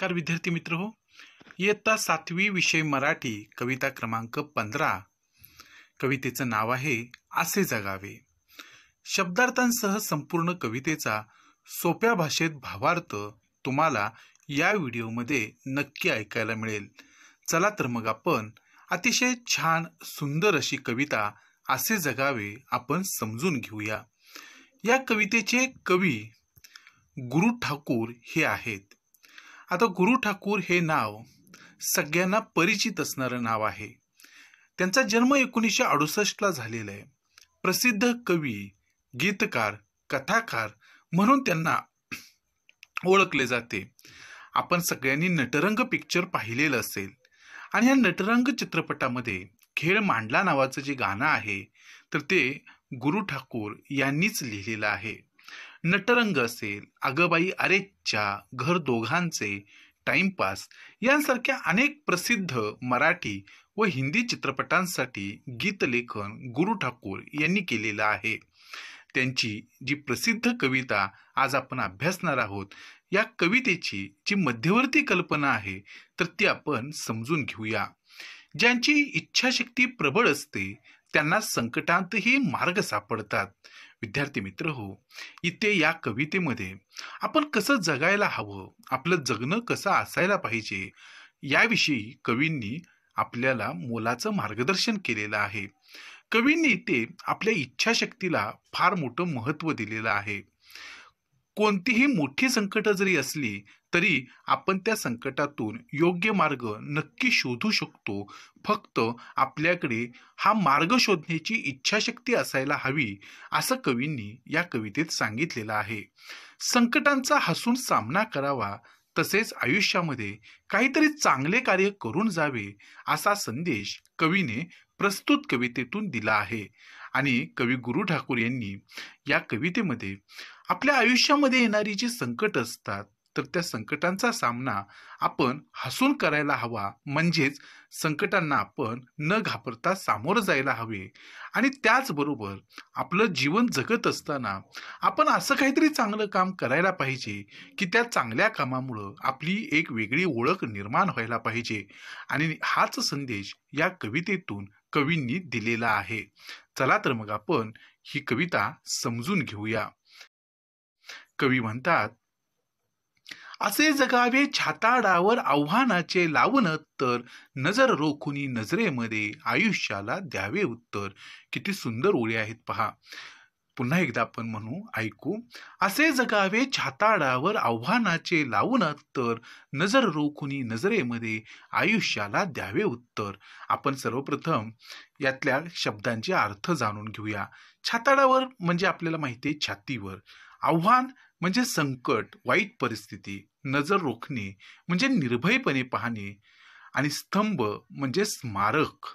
नमस्कार विद्यार्थी मित्र हो. इयत्ता 7वी विषय मराठी कविता क्रमांक 15. कवितेचं नाव आहे असे जगावे. शब्दार्थांसह संपूर्ण कवितेचा सोप्या भाषेत भावार्थ तुम्हाला या व्हिडिओमध्ये नक्की ऐकायला मिळेल. चला तर मग आपण अतिशय छान सुंदर अशी कविता असे जगावे आपण समजून घेऊया. या कवितेचे कवी गुरु ठाकूर हे आहेत. आता गुरु ठाकूर हे नाव सगळ्यांना परिचित असणारं नाव आहे. त्यांचा जन्म 1968 झालेला आहे. प्रसिद्ध कवी, गीतकार, कथाकार म्हणून त्यांना ओळखले जाते. आपण सगळ्यांनी नटरंग पिक्चर पाहिलेलं असेल आणि या नटरंग चित्रपटामध्ये खेळ मांडला नावाचं जे गाणं आहे तर ते गुरु ठाकूर यांनीच लिहिलेलं आहे. नटरंग असेल, अगबाई अरेच्चा, घर दोघांचे, टाइमपास यांसारख्या अनेक प्रसिद्ध मराठी व हिंदी चित्रपटांसाठी गीतलेखन गुरु ठाकूर यांनी केलेलं आहे. त्यांची जी प्रसिद्ध कविता आज आपण अभ्यासणार आहोत, या कवितेची जी मध्यवर्ती कल्पना आहे तर ती आपण समजून घेऊया. ज्यांची इच्छाशक्ती प्रबळ असते त्यांना संकटांतही मार्ग सापडतात. विद्यार्थी मित्र हो, इथे या कवितेमध्ये आपण कसं जगायला हवं, आपलं जगणं कसं असायला पाहिजे याविषयी कवींनी आपल्याला मोलाचं मार्गदर्शन केलेलं आहे. कवींनी इथे आपल्या इच्छाशक्तीला फार मोठं महत्त्व दिलेलं आहे. कोणतीही मोठी संकट जरी असली तरी आपण त्या संकटातून योग्य मार्ग नक्की शोधू शकतो. फक्त आपल्याकडे हा मार्ग शोधण्याची इच्छाशक्ती असायला हवी असं कवींनी या कवितेत सांगितलेलं आहे. संकटांचा हसून सामना करावा, तसेच आयुष्यामध्ये काहीतरी चांगले कार्य करून जावे असा संदेश कवीने प्रस्तुत कवितेतून दिला आहे. आणि कवी गुरु ठाकूर यांनी या कवितेमध्ये आपल्या आयुष्यामध्ये येणारी जी संकट असतात तर त्या संकटांचा सामना आपण हसून करायला हवा. म्हणजेच संकटांना आपण न घाबरता सामोरं जायला हवे. आणि त्याचबरोबर आपलं जीवन जगत असताना आपण असं काहीतरी चांगलं काम करायला पाहिजे की त्या चांगल्या कामामुळं आपली एक वेगळी ओळख निर्माण व्हायला पाहिजे. आणि हाच संदेश या कवितेतून कवींनी दिलेला आहे. चला तर मग आपण ही कविता समजून घेऊया. कवी म्हणतात, असे जगावे छाताडावर आव्हानाचे लावून, तर नजर रोखुनी नजरेमध्ये आयुष्याला द्यावे उत्तर. किती सुंदर ओळी आहेत पहा. पुन्हा एकदा आपण म्हणू, ऐकू. असे जगावे छाताडावर आव्हानाचे लावून, तर नजर रोखुनी नजरेमध्ये आयुष्याला द्यावे उत्तर. आपण सर्वप्रथम यातल्या शब्दांचे अर्थ जाणून घेऊया. छाताडावर म्हणजे आपल्याला माहिती आहे छातीवर. आव्हान म्हणजे संकट, वाईट परिस्थिती. नजर रोखणे म्हणजे निर्भयपणे पाहणे. आणि स्तंभ म्हणजे स्मारक.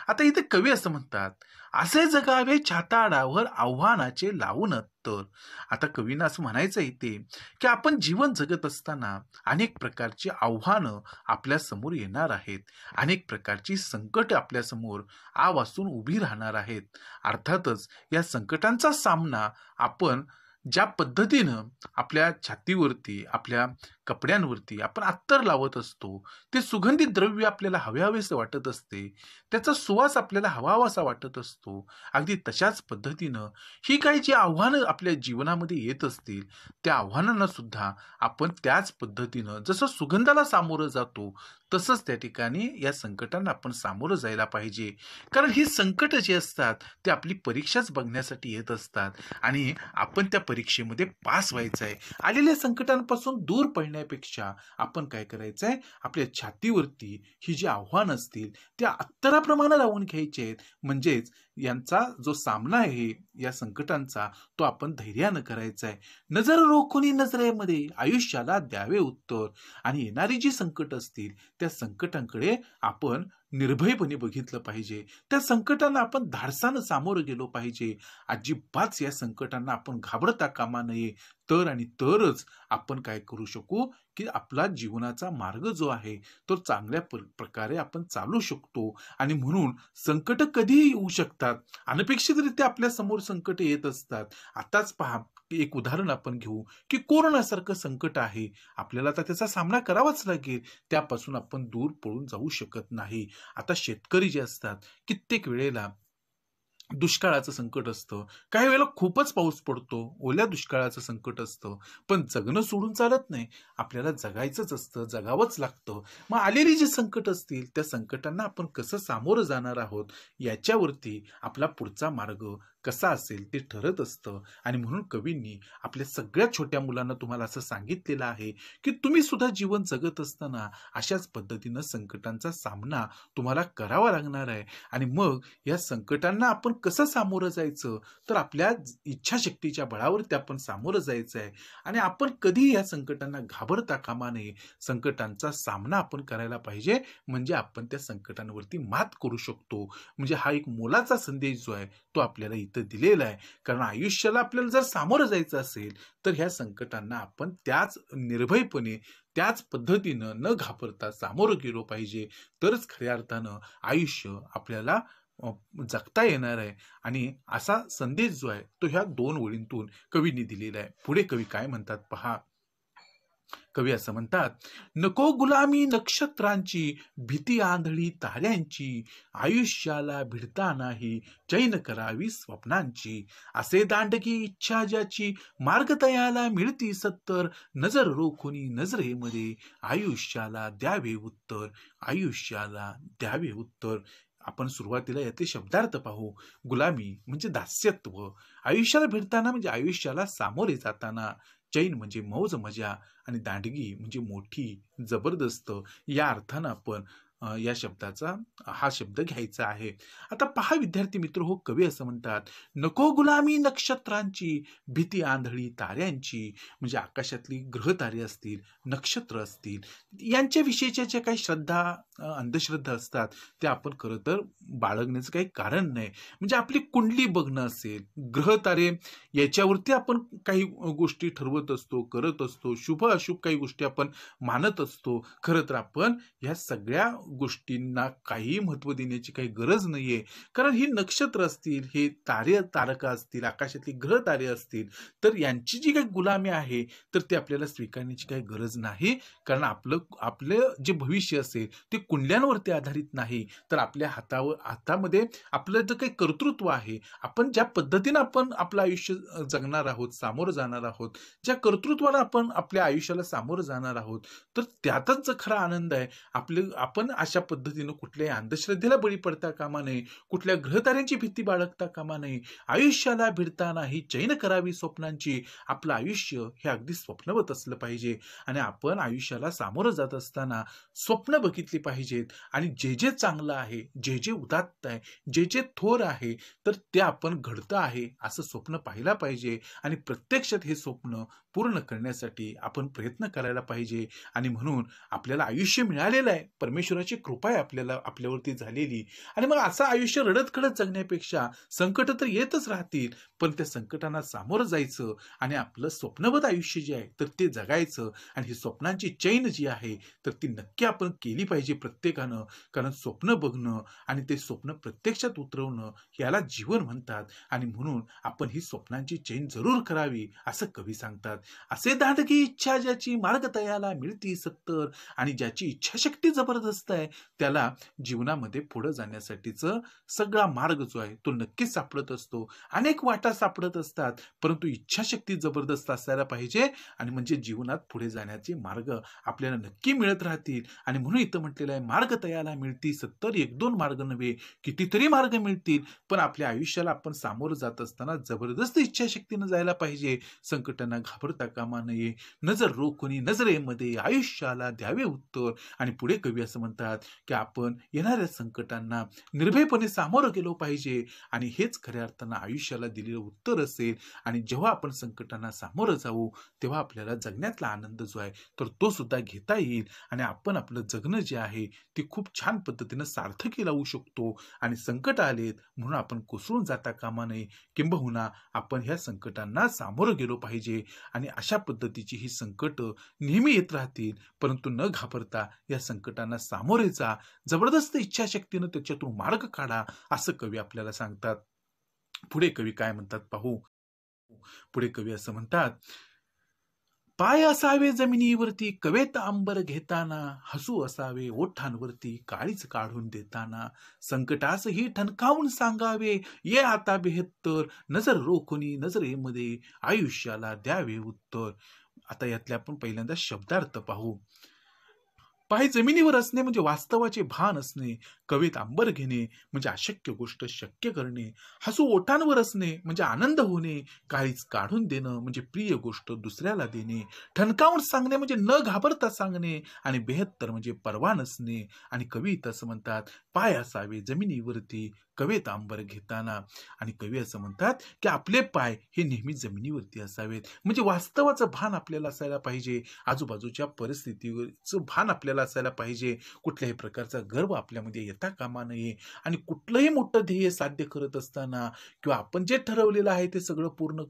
आता इथे कवी असं म्हणतात, असे जगावे छाताडावर आव्हानाचे लावून, तर. आता कवींना असं म्हणायचं इथे की आपण जीवन जगत असताना अनेक प्रकारची आव्हानं आपल्या समोर येणार आहेत. अनेक प्रकारची संकट आपल्या समोर आवासून उभी राहणार आहेत. अर्थातच या संकटांचा सामना आपण ज्या पद्धतीनं आपल्या छातीवरती, आपल्या कपड्यांवरती आपण अत्तर लावत असतो, ते सुगंधित द्रव्य आपल्याला हवेहवेसं वाटत असते, त्याचा सुवास आपल्याला हवाहवासा वाटत असतो. अगदी तशाच पद्धतीनं ही काही जी आव्हानं आपल्या जीवनामध्ये येत असतील त्या आव्हानांना सुद्धा आपण त्याच पद्धतीनं जसं सुगंधाला सामोरं जातो तसंच त्या ठिकाणी या संकटांना आपण सामोरं जायला पाहिजे. कारण ही संकट जी असतात ते आपली परीक्षाच बघण्यासाठी येत असतात आणि आपण त्या परीक्षेमध्ये पास व्हायचं आहे. आलेल्या संकटांपासून दूर पडण्यापेक्षा आपण काय करायचं आहे, आपल्या छातीवरती ही जी आव्हानं असतील त्या अत्तराप्रमाणे लावून घ्यायचे आहेत. म्हणजेच यांचा जो सामना आहे या संकटांचा तो आपण धैर्यानं करायचा आहे. नजर रोखुनी नजरेमध्ये आयुष्याला द्यावे उत्तर. आणि येणारी जी संकट असतील त्या संकटांकडे आपण निर्भयपणे बघितलं पाहिजे. त्या संकटांना आपण धाडसानं सामोरं गेलो पाहिजे. अजिबात या संकटांना आपण घाबरता कामा नये. तर आणि तरच आपण काय करू शकू की आपला जीवनाचा मार्ग जो आहे तो चांगल्या प्रकारे आपण चालू शकतो. आणि म्हणून संकट कधीही येऊ शकतात. अनपेक्षितरित्या आपल्या समोर संकट येत असतात. आताच पहा एक उदाहरण आपण घेऊ की कोरोनासारखं संकट आहे, आपल्याला आता त्याचा सामना करावाच लागेल. त्यापासून आपण दूर पळून जाऊ शकत नाही. आता शेतकरी जे असतात, कित्येक वेळेला दुष्काळाचं संकट असतं. काही वेळेला खूपच पाऊस पडतो, ओल्या दुष्काळाचं संकट असतं. पण जगणं सोडून चालत नाही. आपल्याला जगायचंच असतं, जगावंच लागतं. मग आलेली जी संकट असतील, त्या संकटांना आपण कसं सामोरं जाणार आहोत, याच्यावरती आपला पुढचा मार्ग कसा असेल ते ठरत असतं. आणि म्हणून कवींनी आपल्या सगळ्या छोट्या मुलांना तुम्हाला असं सांगितलेलं आहे, की तुम्ही सुद्धा जीवन जगत असताना अशाच पद्धतीनं संकटांचा सामना तुम्हाला करावा लागणार आहे. आणि मग या संकटांना आपण कसं सामोरं जायचं, तर आपल्या इच्छाशक्तीच्या बळावरती आपण सामोरं जायचं आहे. आणि आपण कधीही या संकटांना घाबरता कामा नये. संकटांचा सामना आपण करायला पाहिजे, म्हणजे आपण त्या संकटांवरती मात करू शकतो. म्हणजे हा एक मोलाचा संदेश जो आहे तो आपल्याला इथं दिलेला आहे. कारण आयुष्याला आपल्याला जर सामोरं जायचं असेल, तर ह्या संकटांना आपण त्याच निर्भयपणे, त्याच पद्धतीनं न घाबरता सामोरं गेलो पाहिजे. तरच खऱ्या अर्थानं आयुष्य आपल्याला जगता येणार आहे. आणि असा संदेश जो आहे तो ह्या 2 ओळींतून कवींनी दिलेला आहे. पुढे कवी काय म्हणतात पहा. कवी असं म्हणतात, नको गुलामी नक्षत्रांची, भीती आंधळी ताऱ्यांची, आयुष्याला भिडता नाही, चैन करावी स्वप्नांची. असे दांडगी इच्छा ज्याची, मार्ग तयाला मिळती सत्तर, नजर रोखुनी नजरेमध्ये, आयुष्याला द्यावे उत्तर, आयुष्याला द्यावे उत्तर. आपण सुरुवातीला याचे शब्दार्थ पाहू. गुलामी म्हणजे दास्यत्व, आयुष्याला भिडताना म्हणजे आयुष्याला सामोरे जाताना, चैन म्हणजे मौज मजा, आणि दांडगी म्हणजे मोठी, जबरदस्त, या अर्थानं आपण या शब्दाचा हा शब्द घ्यायचा आहे. आता पहा विद्यार्थी मित्र हो, कवी असं म्हणतात, नको गुलामी नक्षत्रांची, भीती आंधळी ताऱ्यांची. म्हणजे आकाशातली ग्रहतारे असतील, नक्षत्र असतील, यांच्याविषयीच्या ज्या काही श्रद्धा अंधश्रद्धा असतात, त्या आपण खरं तर बाळगण्याचं काही कारण नाही. म्हणजे आपली कुंडली बघणं असेल, ग्रहतारे याच्यावरती आपण काही गोष्टी ठरवत असतो, करत असतो, शुभ अशुभ काही गोष्टी आपण मानत असतो. खरं तर आपण ह्या सगळ्या गोष्टींना काही महत्त्व देण्याची काही गरज नाहीये. कारण ही नक्षत्र असतील, हे तारे तारका असतील, आकाशातली ग्रह तारे असतील, तर यांची जी काही गुलामी आहे, तर ते आपल्याला स्वीकारण्याची काही गरज नाही. कारण आपलं आपलं जे भविष्य असेल ते कुंडल्यांवरती आधारित नाही, तर आपल्या हातामध्ये आपलं जे काही कर्तृत्व आहे, आपण ज्या पद्धतीनं आपण आपलं आयुष्य जगणार आहोत, सामोरं जाणार आहोत, ज्या कर्तृत्वाला आपण आपल्या आयुष्याला सामोरं जाणार आहोत, तर त्यातच जो खरा आनंद आहे. आपण अशा पद्धतीनं कुठल्याही अंधश्रद्धेला बळी पडता कामा नये, कुठल्या ग्रहताऱ्यांची भीती बाळगता कामा नये. आयुष्याला भिडताना ही चैन करावी स्वप्नांची. आपलं आयुष्य हे अगदी स्वप्नवत असलं पाहिजे. आणि आपण आयुष्याला सामोरं जात असताना स्वप्न बघितली पाहिजेत. आणि जे जे चांगलं आहे, जे जे उदात्त आहे, जे जे थोर आहे, तर ते आपण घडतं आहे असं स्वप्न पाहिला पाहिजे. आणि प्रत्यक्षात हे स्वप्न पूर्ण करण्यासाठी आपण प्रयत्न करायला पाहिजे. आणि म्हणून आपल्याला आयुष्य मिळालेलं आहे, परमेश्वराची कृपा आहे आपल्यावरती झालेली. आणि मग असं आयुष्य रडत खडत जगण्यापेक्षा संकट तर येतच राहतील, पण त्या संकटांना सामोरं जायचं आणि आपलं स्वप्नवत आयुष्य जे आहे तर ते जगायचं. आणि ही स्वप्नांची चैन जी आहे तर ती नक्की आपण केली पाहिजे प्रत्येकानं. कारण स्वप्न बघणं आणि ते स्वप्न प्रत्यक्षात उतरवणं याला जीवन म्हणतात. आणि म्हणून आपण ही स्वप्नांची चैन जरूर करावी असं कवी सांगतात. असे दांडगी इच्छा ज्याची, मार्ग तयाला मिळती सत्तर. आणि ज्याची इच्छाशक्ती जबरदस्त आहे, त्याला जीवनामध्ये पुढे जाण्यासाठीचं सगळा मार्ग जो आहे तो नक्कीच सापडत असतो. अनेक वाटा सापडत असतात, परंतु इच्छाशक्ती जबरदस्त असायला पाहिजे. आणि म्हणजे जीवनात पुढे जाण्याचे मार्ग आपल्याला नक्की मिळत राहतील. आणि म्हणून इथं म्हटलेलं आहे, मार्ग तयाला मिळती सत्तर. एक दोन मार्ग नव्हे, कितीतरी मार्ग मिळतील. पण आपल्या आयुष्याला आपण सामोरं जात असताना जबरदस्त इच्छाशक्तीनं जायला पाहिजे. संकटांना घाबरता कामा नये, नजर रोखुनी नजरेमध्ये, आयुष्याला द्यावे उत्तर. आणि पुढे कवी असं म्हणतात की आपण येणाऱ्या संकटांना निर्भयपणे सामोरं गेलो पाहिजे. आणि हेच खऱ्या अर्थानं आयुष्याला दिलेलं उत्तर असेल. आणि जेव्हा आपण संकटांना सामोरं जाऊ, तेव्हा आपल्याला जगण्यातला आनंद जो आहे तर तो सुद्धा घेता येईल. आणि आपण आपलं जगणं जे आहे ते खूप छान पद्धतीनं सार्थकी लावू शकतो. आणि संकट आलेत म्हणून आपण कोसळून जाता कामा नये, किंबहुना आपण ह्या संकटांना सामोरं गेलो पाहिजे. आणि अशा पद्धतीची ही संकट नेहमी येत राहतील, परंतु न घाबरता या संकटांना सामोरे जा, जबरदस्त इच्छाशक्तीनं त्याच्यातून मार्ग काढा, असं कवी आपल्याला सांगतात. पुढे कवी काय म्हणतात पाहू. पुढे कवी असं म्हणतात, पाय असावे जमिनीवरती कवेत अंबर घेताना, हसू असावे ओठांवरती काळीच काढून देताना, संकटासही ठणकावून सांगावे ये आता बेहत्तर, नजर रोखुनी नजरेमध्ये आयुष्याला द्यावे उत्तर. आता यातले आपण पहिल्यांदा शब्दार्थ पाहू. पाय जमिनीवर असणे म्हणजे वास्तवाचे भान असणे, कवेत अंबर घेणे म्हणजे अशक्य गोष्ट शक्य करणे, हसू ओठांवर असणे म्हणजे आनंद होणे, काळीच काढून देणं म्हणजे प्रिय गोष्ट दुसऱ्याला देणे, ठणकावून सांगणे म्हणजे न घाबरता सांगणे, आणि बेहत्तर म्हणजे परवा नसणे. आणि कवी असं म्हणतात, पाय असावे जमिनीवरती कवेत अंबर घेताना. आणि कवी असं म्हणतात की आपले पाय हे नेहमी जमिनीवरती असावेत, म्हणजे वास्तवाचं भान आपल्याला असायला पाहिजे, आजूबाजूच्या परिस्थितीचं भान आपल्याला असायला पाहिजे, कुठल्याही प्रकारचा गर्व आपल्यामध्ये येता कामा नये. आणि कुठलंही मोठं ध्येय साध्य करत असताना किंवा आपण जे ठरवलेलं आहे ते सगळं पूर्ण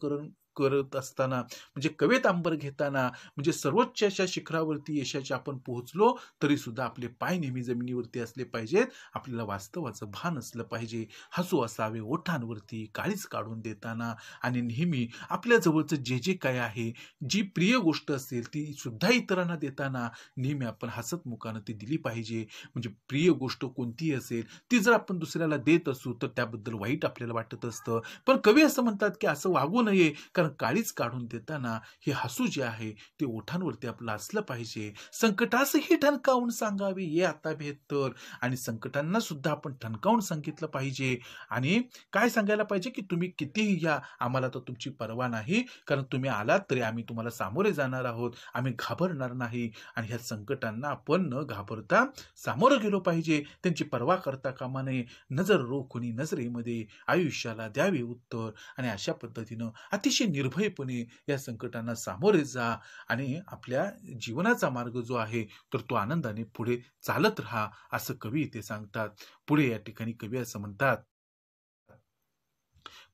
करत असताना, म्हणजे कवेत अंबर घेताना, म्हणजे सर्वोच्च अशा शिखरावरती यशाच्या आपण पोहोचलो तरी सुद्धा आपले पाय नेहमी जमिनीवरती असले पाहिजेत, आपल्याला वास्तवाचं भान असलं पाहिजे, हसू असावे ओठांवरती काळीच काढून देताना, आणि नेहमी आपल्या जवळचं जे जे काय आहे, जी प्रिय गोष्ट असेल ती सुद्धा इतरांना देताना नेहमी आपण हसत मुखानं ती दिली पाहिजे. म्हणजे प्रिय गोष्ट कोणतीही असेल ती जर आपण दुसऱ्याला देत असू तर त्याबद्दल वाईट आपल्याला वाटत असतं, पण कवी असं म्हणतात की असं वागू नये, कारण काळीच काढून देताना हे हसू जे आहे ते ओठांवरती आपलं असलं पाहिजे. संकटासही ठणकावून सांगावे ये आता बेहत्तर, आणि संकटांना सुद्धा आपण ठणकावून सांगितलं पाहिजे. आणि काय सांगायला पाहिजे की तुम्ही कितीही या, आम्हाला तर तुमची पर्वा नाही, कारण तुम्ही आलात तरी आम्ही तुम्हाला सामोरे जाणार आहोत, आम्ही घाबरणार नाही. आणि ह्या संकटांना आपण न घाबरता सामोरं गेलो पाहिजे, त्यांची पर्वा करता कामा नये, नजर रोखुनी नजरेमध्ये आयुष्याला द्यावे उत्तर. आणि अशा पद्धतीनं अतिशय निर्भयपणे या संकटांना सामोरे जा, आणि आपल्या जीवनाचा मार्ग जो आहे तर तो आनंदाने पुढे चालत राहा, असं कवी इथे सांगतात. पुढे या ठिकाणी कवी असं म्हणतात,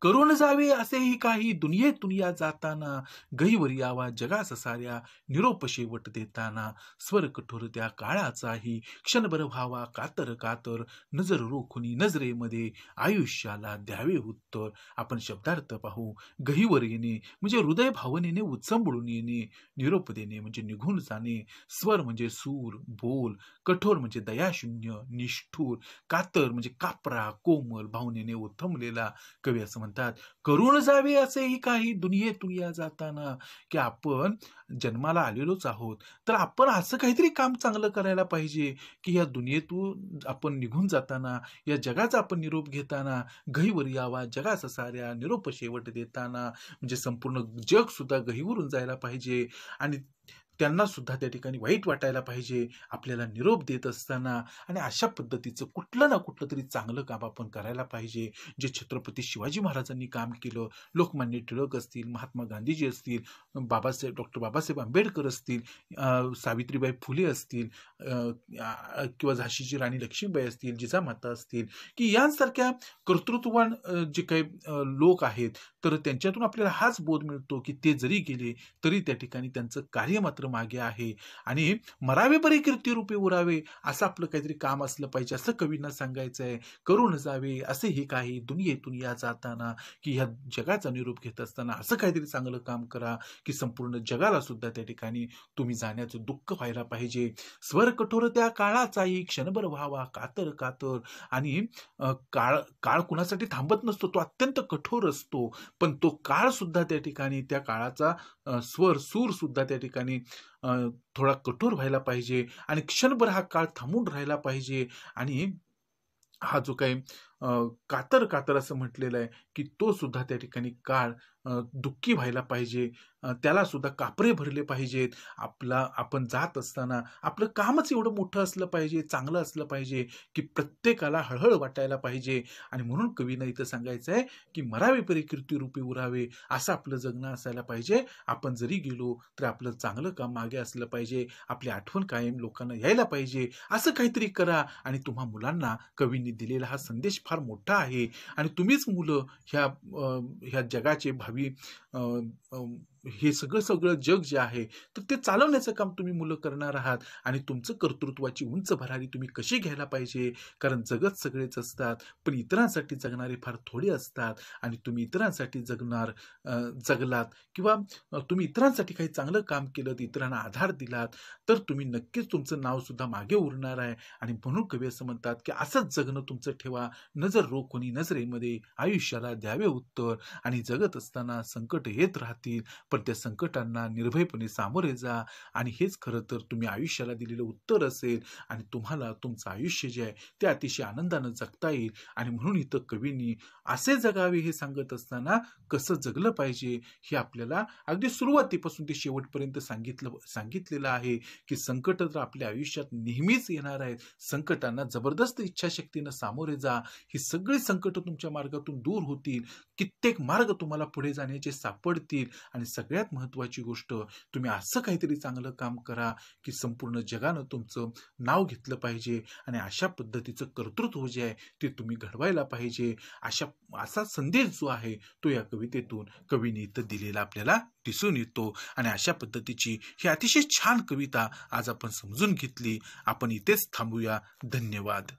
करून जावे असेही काही दुनियेतून या जाताना, गहीवर यावा जगास साऱ्या निरोप शेवट देताना, स्वर कठोर त्या काळाचाही क्षणभर व्हावा कातर कातर, नजर रोखुनी नजरेमध्ये आयुष्याला द्यावे उत्तर. आपण शब्दार्थ पाहू. गहीवर येणे म्हणजे हृदय भावनेने उचंबळून येणे, निरोप देणे म्हणजे निघून जाणे, स्वर म्हणजे सूर बोल, कठोर म्हणजे दयाशून्य निष्ठूर, कातर म्हणजे कापरा कोमल भावनेने ओथंबलेला. कवी असं म्हणतात, करून जावे असेही काही दुनियेतून या जाताना, की आपण जन्माला आलेलोच आहोत तर आपण असं काहीतरी काम चांगलं करायला पाहिजे की या दुनियेतून आपण निघून जाताना, या जगाचा आपण निरोप घेताना, गहीवर यावा जगाचा साऱ्या निरोप शेवट देताना, म्हणजे संपूर्ण जग सुद्धा गहीवरून जायला पाहिजे, आणि त्यांना सुद्धा त्या ठिकाणी वाईट वाटायला पाहिजे आपल्याला निरोप देत असताना. आणि अशा पद्धतीचं कुठलं ना कुठलं तरी चांगलं काम आपण करायला पाहिजे, जे छत्रपती शिवाजी महाराजांनी काम केलं, लोकमान्य टिळक असतील, महात्मा गांधीजी असतील, डॉक्टर बाबासाहेब आंबेडकर असतील, सावित्रीबाई फुले असतील, किंवा झाशीची राणी लक्ष्मीबाई असतील, जिजामाता असतील, की यांसारख्या कर्तृत्ववान जे काही लोक आहेत, तर त्यांच्यातून आपल्याला हाच बोध मिळतो की ते जरी गेले तरी त्या ठिकाणी त्यांचं कार्य मात्र मागे आहे, आणि मरावे बरे कीर्ती रूपे उरावे असं आपलं काहीतरी काम असलं पाहिजे, असं कवींना सांगायचं आहे. करून जावे असेही काही दुनियेतून या जाताना, की ह्या जगाचा निरोप घेत असताना असं काहीतरी चांगलं काम करा की संपूर्ण जगाला सुद्धा त्या ठिकाणी तुम्ही जाण्याचं दुःख व्हायला पाहिजे. स्वर कठोर त्या काळाचाही क्षणभर व्हावा कातर कातर. आणि काळ काळ कुणासाठी थांबत नसतो, तो अत्यंत कठोर असतो, पण तो काळ सुद्धा त्या ठिकाणी, त्या काळाचा स्वर सूर सुद्धा त्या ठिकाणी थोडा कठोर व्हायला पाहिजे, आणि क्षणभर हा काळ थांबून राहायला पाहिजे. आणि हा जो काही कातर कातर असं म्हटलेलं आहे की तो सुद्धा त्या ठिकाणी काळ दुःखी व्हायला पाहिजे, त्याला सुद्धा कापरे भरले पाहिजेत. आपण जात असताना आपलं कामच एवढं मोठं असलं पाहिजे, चांगलं असलं पाहिजे की प्रत्येकाला हळहळ वाटायला पाहिजे. आणि म्हणून कवीनं इथं सांगायचं आहे की मरावे परी कीर्ती रूपी उरावे, असं आपलं जगणं असायला पाहिजे. आपण जरी गेलो तर आपलं चांगलं काम मागे असलं पाहिजे, आपली आठवण कायम लोकांना यायला पाहिजे, असं काहीतरी करा. आणि तुम्हा मुलांना कवींनी दिलेला हा संदेश फार मोठा आहे, आणि तुम्हीच मुलं ह्या जगाचे भावी हे सगळं सगळं जग जे आहे तर ते चालवण्याचं काम तुम्ही मुलं करणार आहात आणि तुमचं कर्तृत्वाची उंच भरारी तुम्ही कशी घ्यायला पाहिजे. कारण जगत सगळेच असतात, पण इतरांसाठी जगणारे फार थोडे असतात आणि तुम्ही इतरांसाठी जगलात किंवा तुम्ही इतरांसाठी काही चांगलं काम केलं, इतरांना आधार दिलात, तर तुम्ही नक्कीच तुमचं नाव सुद्धा मागे उरणार आहे. आणि म्हणून कवी असं म्हणतात की असंच जगणं तुमचं ठेवा, नजर रोखुनी नजरेमध्ये आयुष्याला द्यावे उत्तर. आणि जगत असताना संकट येत राहतील, पण त्या संकटांना निर्भयपणे सामोरे जा. आणि हेच खरं तर तुम्ही आयुष्याला दिलेलं उत्तर असेल आणि तुम्हाला तुमचं आयुष्य जे आहे ते अतिशय आनंदानं जगता येईल. आणि म्हणून इथं कवींनी असे जगावे हे सांगत असताना कसं जगलं पाहिजे हे आपल्याला अगदी सुरुवातीपासून ते शेवटपर्यंत सांगितलेलं आहे की संकट तर आपल्या आयुष्यात नेहमीच येणार आहेत. संकटांना जबरदस्त इच्छाशक्तीनं सामोरे जा. ही सगळी संकट तुमच्या मार्गातून दूर होतील. कित्येक मार्ग तुम्हाला पुढे जाण्याचे सापडतील. आणि सगळ्यात महत्त्वाची गोष्ट, तुम्ही असं काहीतरी चांगलं काम करा की संपूर्ण जगानं तुमचं नाव घेतलं पाहिजे. आणि अशा पद्धतीचं कर्तृत्व जे आहे ते तुम्ही घडवायला पाहिजे. असा संदेश जो आहे तो या कवितेतून कवीने इथं दिलेला आपल्याला दिसून येतो. आणि अशा पद्धतीची ही अतिशय छान कविता आज आपण समजून घेतली. आपण इथेच थांबूया. धन्यवाद.